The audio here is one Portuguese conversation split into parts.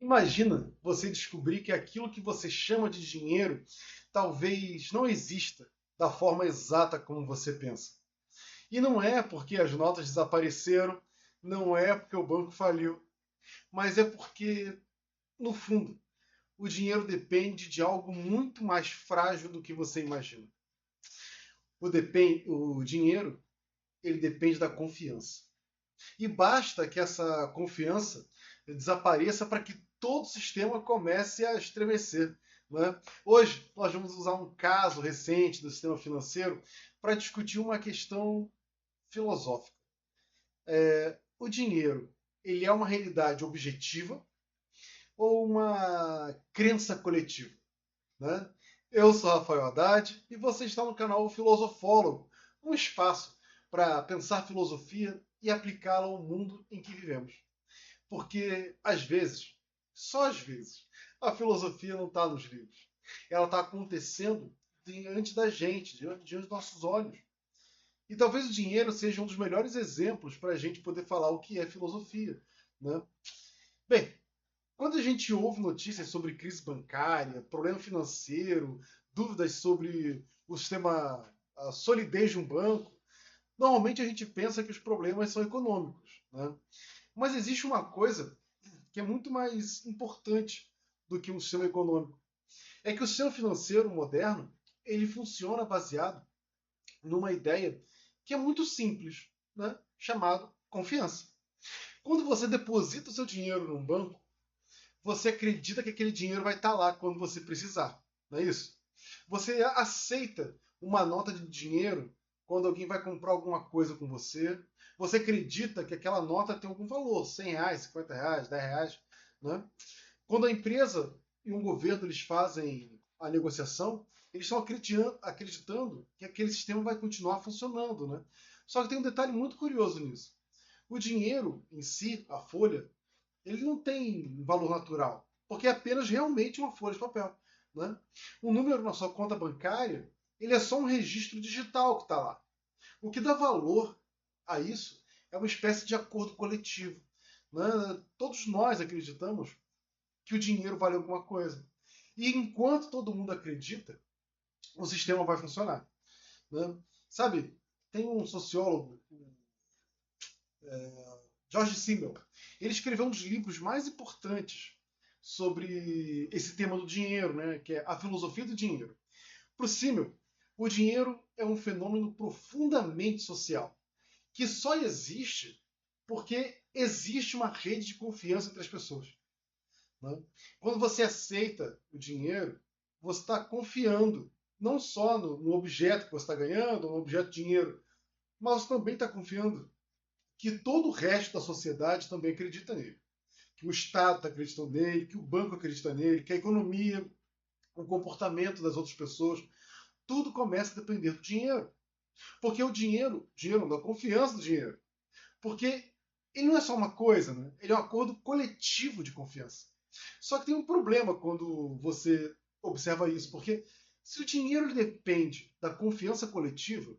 Imagina você descobrir que aquilo que você chama de dinheiro talvez não exista da forma exata como você pensa. E não é porque as notas desapareceram, não é porque o banco faliu, mas é porque, no fundo, o dinheiro depende de algo muito mais frágil do que você imagina. O dinheiro, ele depende da confiança. E basta que essa confiança desapareça para que todo o sistema comece a estremecer. Né? Hoje, nós vamos usar um caso recente do sistema financeiro para discutir uma questão filosófica. O dinheiro, ele é uma realidade objetiva ou uma crença coletiva? Né? Eu sou Rafael Haddad e você está no canal Filosofólogo, um espaço para pensar filosofia e aplicá-la ao mundo em que vivemos. Porque, às vezes, só às vezes, a filosofia não está nos livros. Ela está acontecendo diante da gente, diante dos nossos olhos. E talvez o dinheiro seja um dos melhores exemplos para a gente poder falar o que é filosofia. Né? Bem, quando a gente ouve notícias sobre crise bancária, problema financeiro, dúvidas sobre o sistema, a solidez de um banco, normalmente a gente pensa que os problemas são econômicos. Né? Mas existe uma coisa que é muito mais importante do que um sistema econômico. É que o sistema financeiro moderno ele funciona baseado numa ideia que é muito simples, né? Chamado confiança. Quando você deposita o seu dinheiro num banco, você acredita que aquele dinheiro vai estar lá quando você precisar, não é isso? Você aceita uma nota de dinheiro quando alguém vai comprar alguma coisa com você. Você acredita que aquela nota tem algum valor, R$ 100, R$ 50, R$ 10, né? Quando a empresa e um governo eles fazem a negociação, eles estão acreditando que aquele sistema vai continuar funcionando, né? Só que tem um detalhe muito curioso nisso. O dinheiro em si, a folha, ele não tem valor natural, porque é apenas realmente uma folha de papel. Né? O número na sua conta bancária, ele é só um registro digital que está lá. O que dá valor a isso é uma espécie de acordo coletivo. Né? Todos nós acreditamos que o dinheiro vale alguma coisa. E enquanto todo mundo acredita, o sistema vai funcionar. Né? Sabe, tem um sociólogo, George Simmel. Ele escreveu um dos livros mais importantes sobre esse tema do dinheiro, né, que é A Filosofia do Dinheiro. Para o Simmel, o dinheiro é um fenômeno profundamente social, que só existe porque existe uma rede de confiança entre as pessoas. Né? Quando você aceita o dinheiro, você está confiando não só no objeto que você está ganhando, no objeto de dinheiro, mas você também está confiando que todo o resto da sociedade também acredita nele. Que o Estado está acreditando nele, que o banco acredita nele, que a economia, o comportamento das outras pessoas, tudo começa a depender do dinheiro. Porque o dinheiro não dá confiança do dinheiro. Porque ele não é só uma coisa, né? Ele é um acordo coletivo de confiança. Só que tem um problema quando você observa isso, porque se o dinheiro depende da confiança coletiva,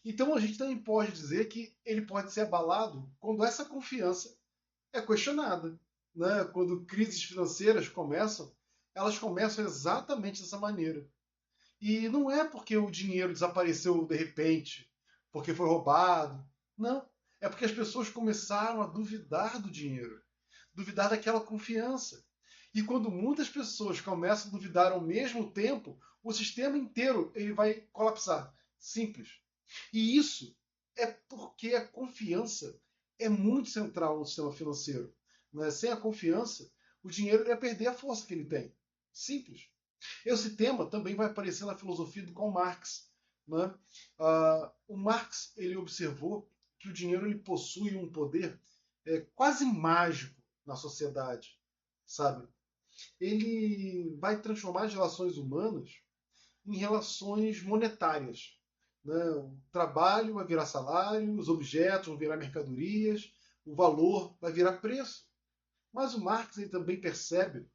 então a gente também pode dizer que ele pode ser abalado quando essa confiança é questionada. Né? Quando crises financeiras começam, elas começam exatamente dessa maneira. E não é porque o dinheiro desapareceu de repente, porque foi roubado. Não. É porque as pessoas começaram a duvidar do dinheiro, duvidar daquela confiança. E quando muitas pessoas começam a duvidar ao mesmo tempo, o sistema inteiro ele vai colapsar. Simples. E isso é porque a confiança é muito central no sistema financeiro. Né? Sem a confiança, o dinheiro ia perder a força que ele tem. Simples. Esse tema também vai aparecer na filosofia do Karl Marx. Né? O Marx ele observou que o dinheiro ele possui um poder quase mágico na sociedade, sabe? Ele vai transformar as relações humanas em relações monetárias. Né? O trabalho vai virar salário, os objetos vão virar mercadorias, o valor vai virar preço. Mas o Marx ele também percebe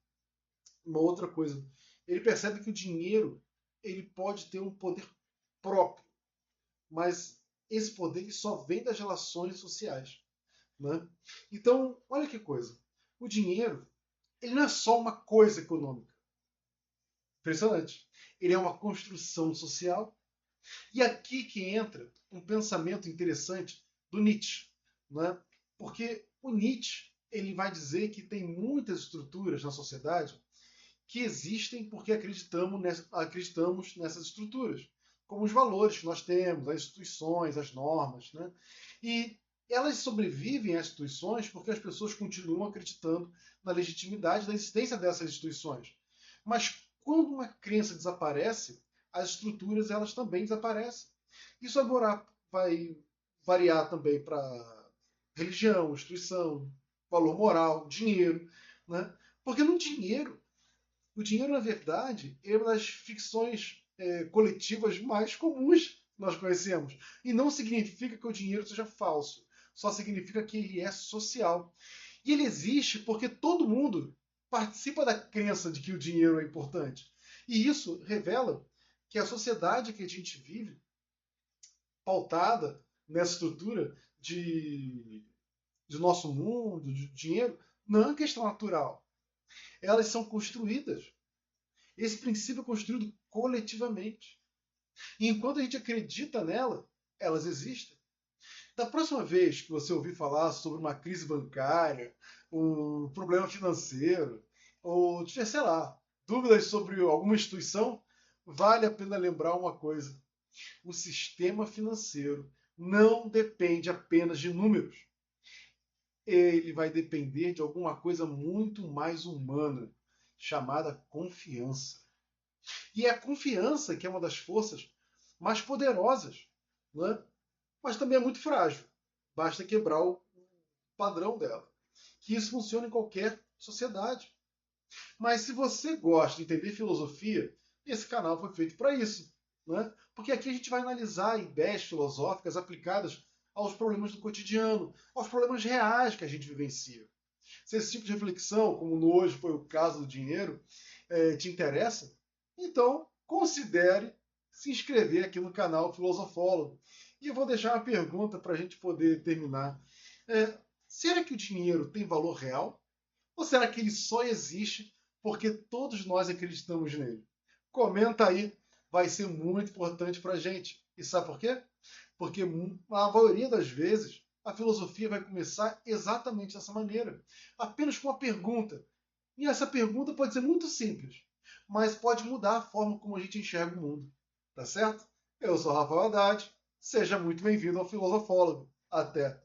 uma outra coisa. Ele percebe que o dinheiro ele pode ter um poder próprio, mas esse poder só vem das relações sociais. Né? Então, olha que coisa. O dinheiro ele não é só uma coisa econômica. Impressionante. Ele é uma construção social. E aqui que entra um pensamento interessante do Nietzsche, né? Porque o Nietzsche ele vai dizer que tem muitas estruturas na sociedade que existem porque acreditamos nessas estruturas, como os valores que nós temos, as instituições, as normas, né? E elas sobrevivem às instituições porque as pessoas continuam acreditando na legitimidade da existência dessas instituições. Mas quando uma crença desaparece, as estruturas elas também desaparecem. Isso agora vai variar também para religião, instituição, valor moral, dinheiro, né? Porque no dinheiro, o dinheiro na verdade é uma das ficções coletivas mais comuns que nós conhecemos. E não significa que o dinheiro seja falso, só significa que ele é social. E ele existe porque todo mundo participa da crença de que o dinheiro é importante. E isso revela que a sociedade que a gente vive, pautada nessa estrutura de nosso mundo, de dinheiro, não é uma questão natural. Elas são construídas. Esse princípio é construído coletivamente. E enquanto a gente acredita nela, elas existem. Da próxima vez que você ouvir falar sobre uma crise bancária, um problema financeiro, ou tiver, sei lá, dúvidas sobre alguma instituição, vale a pena lembrar uma coisa. O sistema financeiro não depende apenas de números. Ele vai depender de alguma coisa muito mais humana, chamada confiança. E é a confiança que é uma das forças mais poderosas, né? Mas também é muito frágil. Basta quebrar o padrão dela. Que isso funciona em qualquer sociedade. Mas se você gosta de entender filosofia, esse canal foi feito para isso. Né? Porque aqui a gente vai analisar ideias filosóficas aplicadas aos problemas do cotidiano, aos problemas reais que a gente vivencia. Se esse tipo de reflexão, como hoje foi o caso do dinheiro, te interessa, então considere se inscrever aqui no canal Filosofólogo. E eu vou deixar uma pergunta para a gente poder terminar. Será que o dinheiro tem valor real? Ou será que ele só existe porque todos nós acreditamos nele? Comenta aí, vai ser muito importante para a gente. E sabe por quê? Porque a maioria das vezes a filosofia vai começar exatamente dessa maneira, apenas com uma pergunta. E essa pergunta pode ser muito simples, mas pode mudar a forma como a gente enxerga o mundo. Tá certo? Eu sou Rafael Haddad, seja muito bem-vindo ao Filosofólogo. Até!